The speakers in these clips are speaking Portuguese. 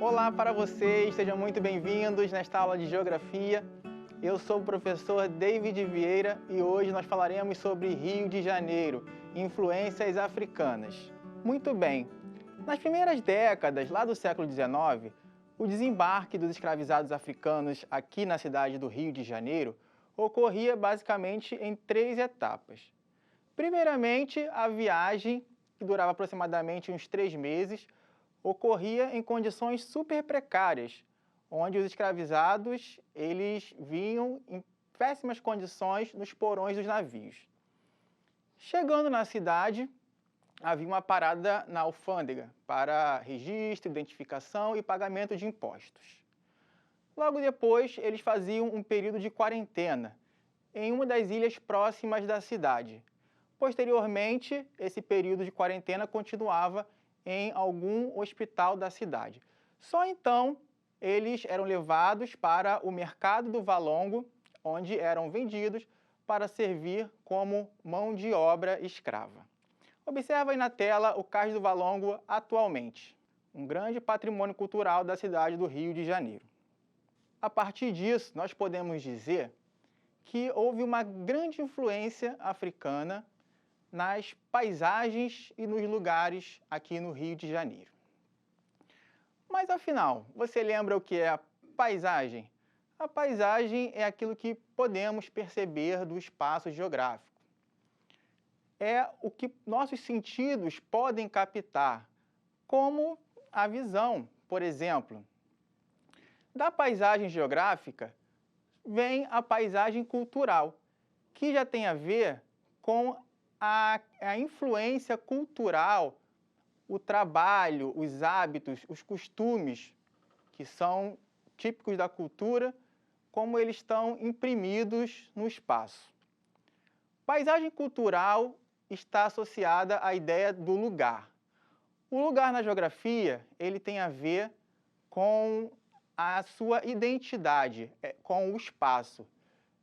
Olá para vocês, sejam muito bem-vindos nesta aula de Geografia. Eu sou o professor David Vieira e hoje nós falaremos sobre Rio de Janeiro, influências africanas. Muito bem, nas primeiras décadas lá do século XIX, o desembarque dos escravizados africanos aqui na cidade do Rio de Janeiro ocorria basicamente em 3 etapas. Primeiramente, a viagem, que durava aproximadamente uns 3 meses, ocorria em condições super precárias, onde os escravizados eles vinham em péssimas condições nos porões dos navios. Chegando na cidade, havia uma parada na alfândega para registro, identificação e pagamento de impostos. Logo depois, eles faziam um período de quarentena em uma das ilhas próximas da cidade. Posteriormente, esse período de quarentena continuava em algum hospital da cidade. Só então eles eram levados para o mercado do Valongo, onde eram vendidos para servir como mão de obra escrava. Observa aí na tela o Cais do Valongo atualmente, um grande patrimônio cultural da cidade do Rio de Janeiro. A partir disso, nós podemos dizer que houve uma grande influência africana nas paisagens e nos lugares aqui no Rio de Janeiro. Mas afinal, você lembra o que é a paisagem? A paisagem é aquilo que podemos perceber do espaço geográfico. É o que nossos sentidos podem captar, como a visão, por exemplo. Da paisagem geográfica vem a paisagem cultural, que já tem a ver com a influência cultural, o trabalho, os hábitos, os costumes que são típicos da cultura, como eles estão imprimidos no espaço. Paisagem cultural está associada à ideia do lugar. O lugar na geografia, ele tem a ver com a sua identidade, com o espaço.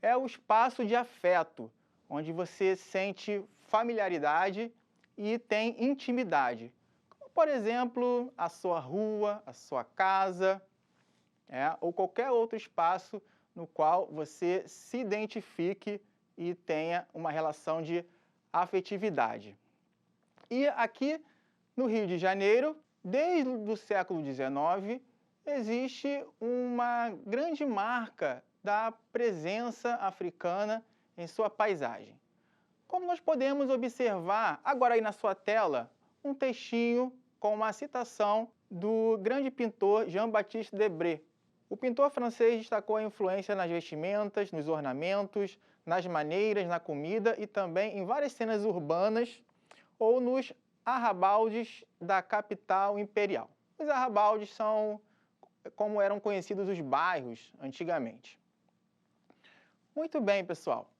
É o espaço de afeto, onde você sente familiaridade e tem intimidade. Como, por exemplo, a sua rua, a sua casa, ou qualquer outro espaço no qual você se identifique e tenha uma relação de afetividade. E aqui no Rio de Janeiro, desde o século XIX, existe uma grande marca da presença africana em sua paisagem. Como nós podemos observar agora aí na sua tela, um textinho com uma citação do grande pintor Jean-Baptiste Debré. O pintor francês destacou a influência nas vestimentas, nos ornamentos, nas maneiras, na comida e também em várias cenas urbanas ou nos arrabaldes da capital imperial. Os arrabaldes são como eram conhecidos os bairros antigamente. Muito bem, pessoal.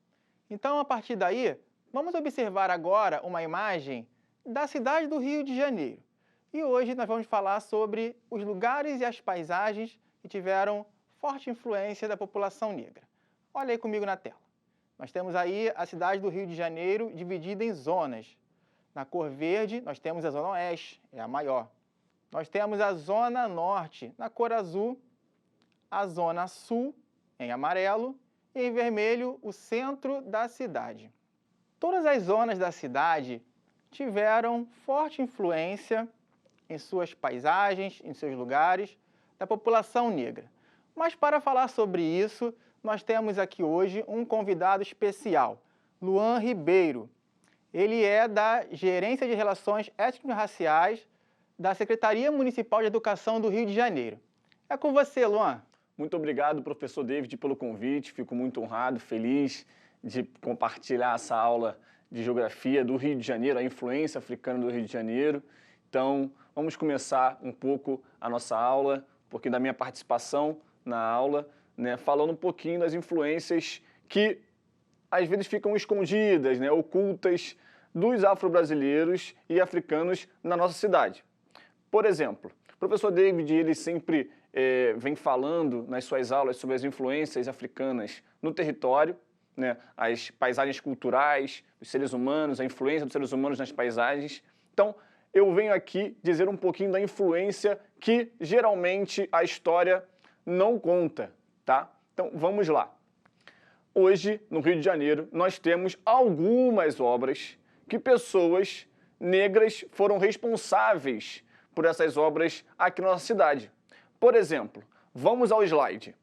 Então, a partir daí, vamos observar agora uma imagem da cidade do Rio de Janeiro. E hoje nós vamos falar sobre os lugares e as paisagens que tiveram forte influência da população negra. Olha aí comigo na tela. Nós temos aí a cidade do Rio de Janeiro dividida em zonas. Na cor verde, nós temos a Zona Oeste, é a maior. Nós temos a Zona Norte, na cor azul, a Zona Sul, em amarelo, e em vermelho, o centro da cidade. Todas as zonas da cidade tiveram forte influência em suas paisagens, em seus lugares, da população negra. Mas para falar sobre isso, nós temos aqui hoje um convidado especial, Luan Ribeiro. Ele é da Gerência de Relações Étnico-Raciais da Secretaria Municipal de Educação do Rio de Janeiro. É com você, Luan. Muito obrigado, professor David, pelo convite. Fico muito honrado, feliz de compartilhar essa aula de Geografia do Rio de Janeiro, a influência africana do Rio de Janeiro. Então, vamos começar um pouco a nossa aula, um pouquinho da minha participação na aula, falando um pouquinho das influências que às vezes ficam escondidas, ocultas, dos afro-brasileiros e africanos na nossa cidade. Por exemplo, o professor David ele sempre vem falando nas suas aulas sobre as influências africanas no território, as paisagens culturais, os seres humanos, a influência dos seres humanos nas paisagens. Então, eu venho aqui dizer um pouquinho da influência que geralmente a história não conta, tá? Então vamos lá. Hoje, no Rio de Janeiro, nós temos algumas obras que pessoas negras foram responsáveis por essas obras aqui na nossa cidade. Por exemplo, vamos ao slide.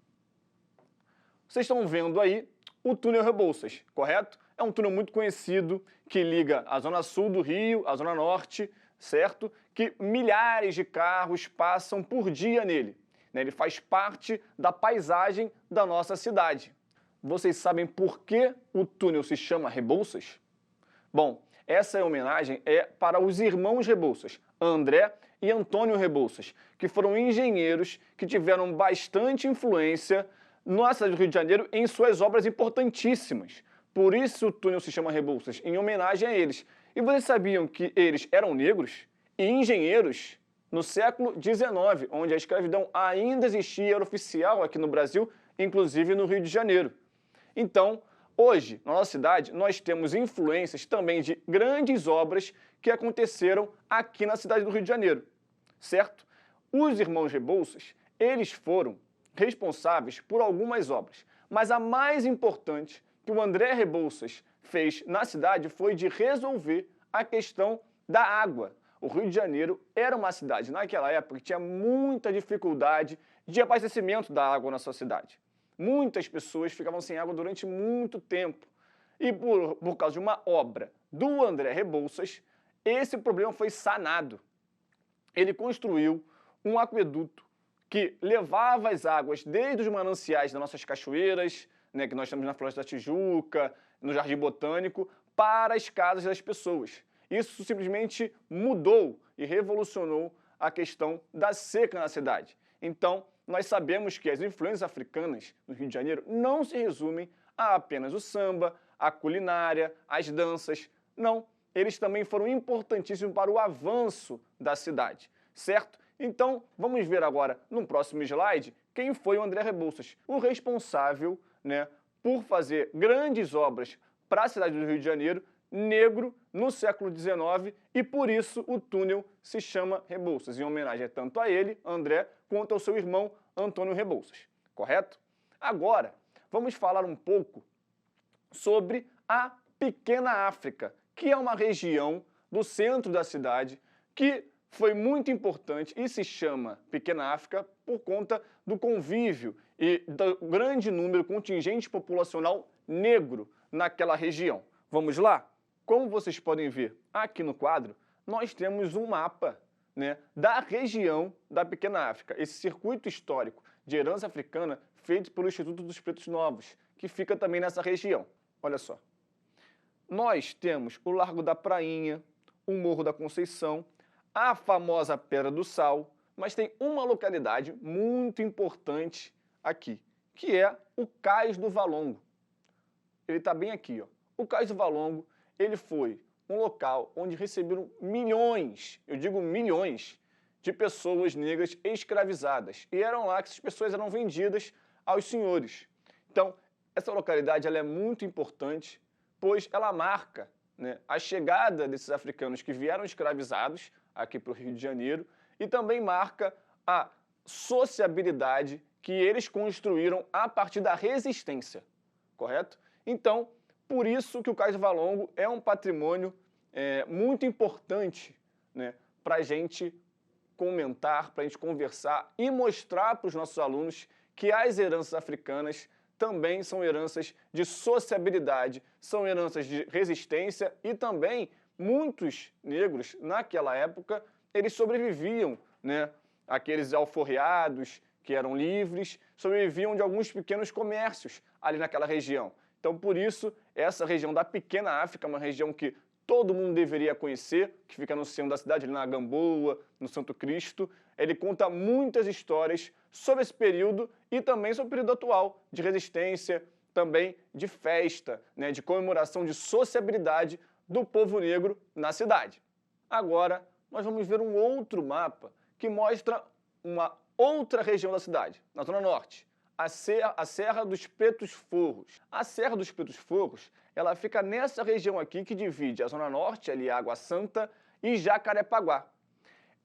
Vocês estão vendo aí o túnel Rebouças, correto? É um túnel muito conhecido que liga a zona sul do Rio, a zona norte, certo? Que milhares de carros passam por dia nele. Ele faz parte da paisagem da nossa cidade. Vocês sabem por que o túnel se chama Rebouças? Bom, essa homenagem é para os irmãos Rebouças, André e Antônio Rebouças, que foram engenheiros que tiveram bastante influência na cidade do Rio de Janeiro em suas obras importantíssimas. Por isso o túnel se chama Rebouças, em homenagem a eles. E vocês sabiam que eles eram negros e engenheiros no século XIX, onde a escravidão ainda existia, era oficial aqui no Brasil, inclusive no Rio de Janeiro. Então, hoje, na nossa cidade, nós temos influências também de grandes obras que aconteceram aqui na cidade do Rio de Janeiro, certo? Os irmãos Rebouças, eles foram responsáveis por algumas obras, mas a mais importante que o André Rebouças fez na cidade foi de resolver a questão da água. O Rio de Janeiro era uma cidade, naquela época, que tinha muita dificuldade de abastecimento da água na sua cidade. Muitas pessoas ficavam sem água durante muito tempo. E por causa de uma obra do André Rebouças, esse problema foi sanado. Ele construiu um aqueduto que levava as águas desde os mananciais das nossas cachoeiras, né, que nós temos na Floresta da Tijuca, no Jardim Botânico, para as casas das pessoas. Isso simplesmente mudou e revolucionou a questão da seca na cidade. Então, nós sabemos que as influências africanas no Rio de Janeiro não se resumem a apenas o samba, a culinária, as danças. Não, eles também foram importantíssimos para o avanço da cidade, certo? Então, vamos ver agora, no próximo slide, quem foi o André Rebouças, o responsável, né, por fazer grandes obras para a cidade do Rio de Janeiro, negro, no século XIX, e por isso o túnel se chama Rebouças, em homenagem tanto a ele, André, quanto ao seu irmão Antônio Rebouças, correto? Agora, vamos falar um pouco sobre a Pequena África, que é uma região do centro da cidade que foi muito importante e se chama Pequena África por conta do convívio e do grande número contingente populacional negro naquela região. Vamos lá? Como vocês podem ver aqui no quadro, nós temos um mapa, né, da região da Pequena África, esse circuito histórico de herança africana feito pelo Instituto dos Pretos Novos, que fica também nessa região. Olha só. Nós temos o Largo da Prainha, o Morro da Conceição, a famosa Pedra do Sal, mas tem uma localidade muito importante aqui, que é o Cais do Valongo. Ele está bem aqui, ó. O Cais do Valongo, ele foi um local onde receberam milhões, eu digo milhões, de pessoas negras escravizadas. E eram lá que essas pessoas eram vendidas aos senhores. Então, essa localidade ela é muito importante, pois ela marca, né, a chegada desses africanos que vieram escravizados aqui para o Rio de Janeiro e também marca a sociabilidade que eles construíram a partir da resistência, correto? Então, por isso que o Cais do Valongo é um patrimônio muito importante, né, para a gente comentar, para a gente conversar e mostrar para os nossos alunos que as heranças africanas também são heranças de sociabilidade, são heranças de resistência e também muitos negros, naquela época, eles sobreviviam, né, aqueles alforriados que eram livres, sobreviviam de alguns pequenos comércios ali naquela região. Então, por isso, essa região da Pequena África é uma região que todo mundo deveria conhecer, que fica no centro da cidade, ali na Gamboa, no Santo Cristo. Ele conta muitas histórias sobre esse período e também sobre o período atual, de resistência, também de festa, né, de comemoração, de sociabilidade do povo negro na cidade. Agora, nós vamos ver um outro mapa que mostra uma outra região da cidade, na Zona Norte, a Serra dos Pretos Forros. A Serra dos Pretos Forros, ela fica nessa região aqui que divide a Zona Norte, ali a Água Santa, e Jacarepaguá.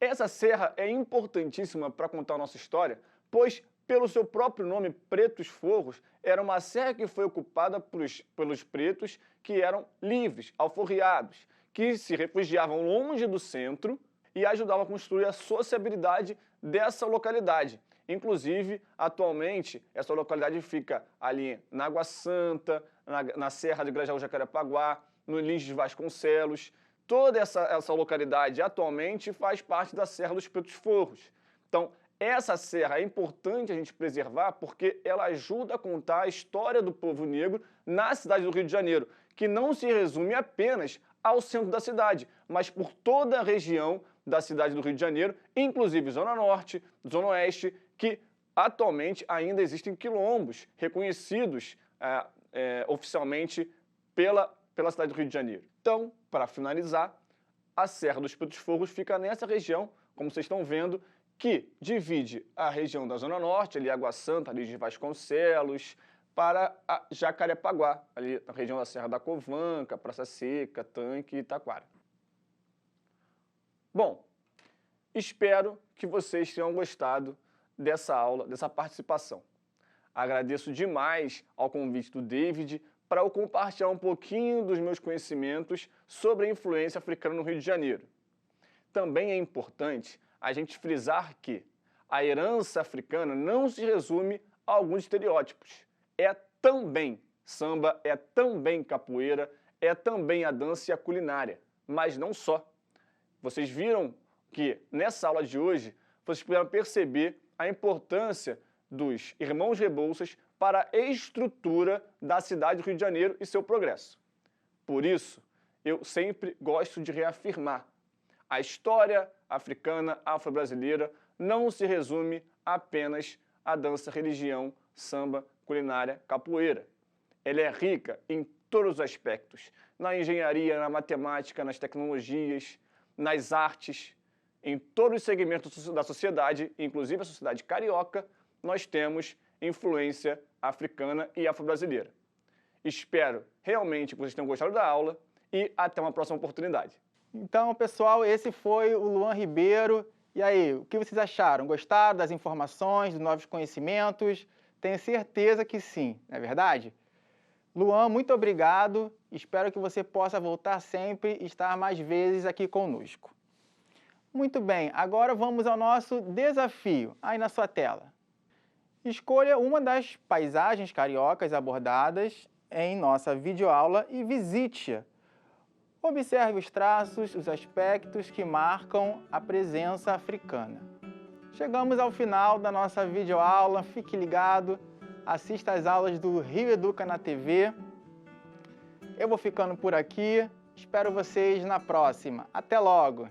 Essa serra é importantíssima para contar a nossa história, pois, pelo seu próprio nome, Pretos Forros, era uma serra que foi ocupada pelos pretos que eram livres, alforriados, que se refugiavam longe do centro e ajudavam a construir a sociabilidade dessa localidade. Inclusive, atualmente, essa localidade fica ali na Água Santa, na Serra de Grajaú-Jacarepaguá, no Lins de Vasconcelos. Toda essa localidade atualmente faz parte da Serra dos Pretos Forros. Então, essa serra é importante a gente preservar porque ela ajuda a contar a história do povo negro na cidade do Rio de Janeiro, que não se resume apenas ao centro da cidade, mas por toda a região da cidade do Rio de Janeiro, inclusive Zona Norte, Zona Oeste, que atualmente ainda existem quilombos reconhecidos oficialmente pela cidade do Rio de Janeiro. Então, para finalizar, a Serra dos Pretos Forros fica nessa região, como vocês estão vendo, que divide a região da Zona Norte, ali Água Santa, ali de Vasconcelos, para a Jacarepaguá, ali na região da Serra da Covanca, Praça Seca, Tanque e Taquara. Bom, espero que vocês tenham gostado dessa aula, dessa participação. Agradeço demais ao convite do David para eu compartilhar um pouquinho dos meus conhecimentos sobre a influência africana no Rio de Janeiro. Também é importante a gente frisar que a herança africana não se resume a alguns estereótipos. É também samba, é também capoeira, é também a dança e a culinária, mas não só. Vocês viram que nessa aula de hoje, vocês puderam perceber a importância dos irmãos Rebouças para a estrutura da cidade do Rio de Janeiro e seu progresso. Por isso, eu sempre gosto de reafirmar: a história africana, afro-brasileira, não se resume apenas à dança, religião, samba, culinária, capoeira. Ela é rica em todos os aspectos, na engenharia, na matemática, nas tecnologias, nas artes, em todos os segmentos da sociedade, inclusive a sociedade carioca, nós temos influência africana e afro-brasileira. Espero realmente que vocês tenham gostado da aula e até uma próxima oportunidade. Então, pessoal, esse foi o Luan Ribeiro. E aí, o que vocês acharam? Gostaram das informações, dos novos conhecimentos? Tenho certeza que sim, não é verdade? Luan, muito obrigado. Espero que você possa voltar sempre e estar mais vezes aqui conosco. Muito bem, agora vamos ao nosso desafio, aí na sua tela. Escolha uma das paisagens cariocas abordadas em nossa videoaula e visite-a. Observe os traços, os aspectos que marcam a presença africana. Chegamos ao final da nossa videoaula, fique ligado, assista às aulas do Rio Educa na TV. Eu vou ficando por aqui, espero vocês na próxima. Até logo!